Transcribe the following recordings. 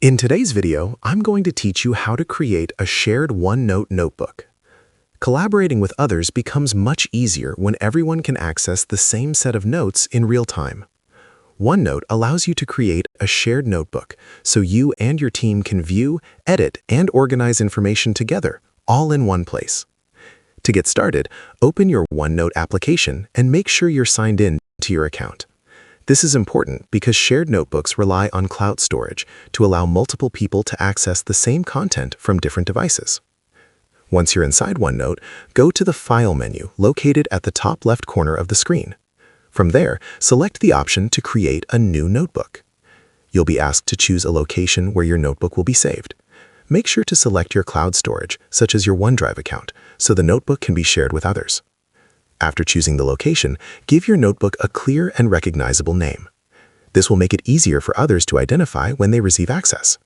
In today's video, I'm going to teach you how to create a shared OneNote notebook. Collaborating with others becomes much easier when everyone can access the same set of notes in real time. OneNote allows you to create a shared notebook so you and your team can view, edit, and organize information together, all in one place. To get started, open your OneNote application and make sure you're signed in to your account. This is important because shared notebooks rely on cloud storage to allow multiple people to access the same content from different devices. Once you're inside OneNote, go to the File menu located at the top left corner of the screen. From there, select the option to create a new notebook. You'll be asked to choose a location where your notebook will be saved. Make sure to select your cloud storage, such as your OneDrive account, so the notebook can be shared with others. After choosing the location, give your notebook a clear and recognizable name. This will make it easier for others to identify when they receive access.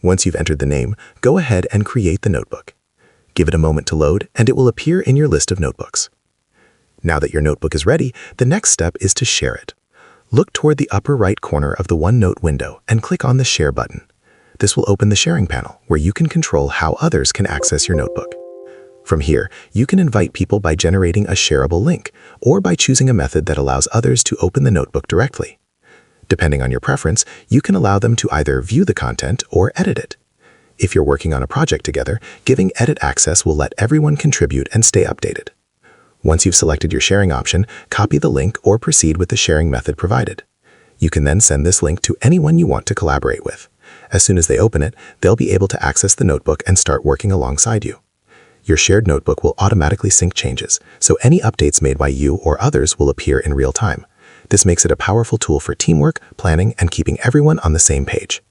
Once you've entered the name, go ahead and create the notebook. Give it a moment to load, and it will appear in your list of notebooks. Now that your notebook is ready, the next step is to share it. Look toward the upper right corner of the OneNote window and click on the Share button. This will open the sharing panel, where you can control how others can access your notebook. From here, you can invite people by generating a shareable link or by choosing a method that allows others to open the notebook directly. Depending on your preference, you can allow them to either view the content or edit it. If you're working on a project together, giving edit access will let everyone contribute and stay updated. Once you've selected your sharing option, copy the link or proceed with the sharing method provided. You can then send this link to anyone you want to collaborate with. As soon as they open it, they'll be able to access the notebook and start working alongside you. Your shared notebook will automatically sync changes, so any updates made by you or others will appear in real time. This makes it a powerful tool for teamwork, planning, and keeping everyone on the same page.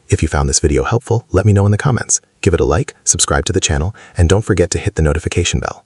If you found this video helpful, let me know in the comments. Give it a like, subscribe to the channel, and don't forget to hit the notification bell.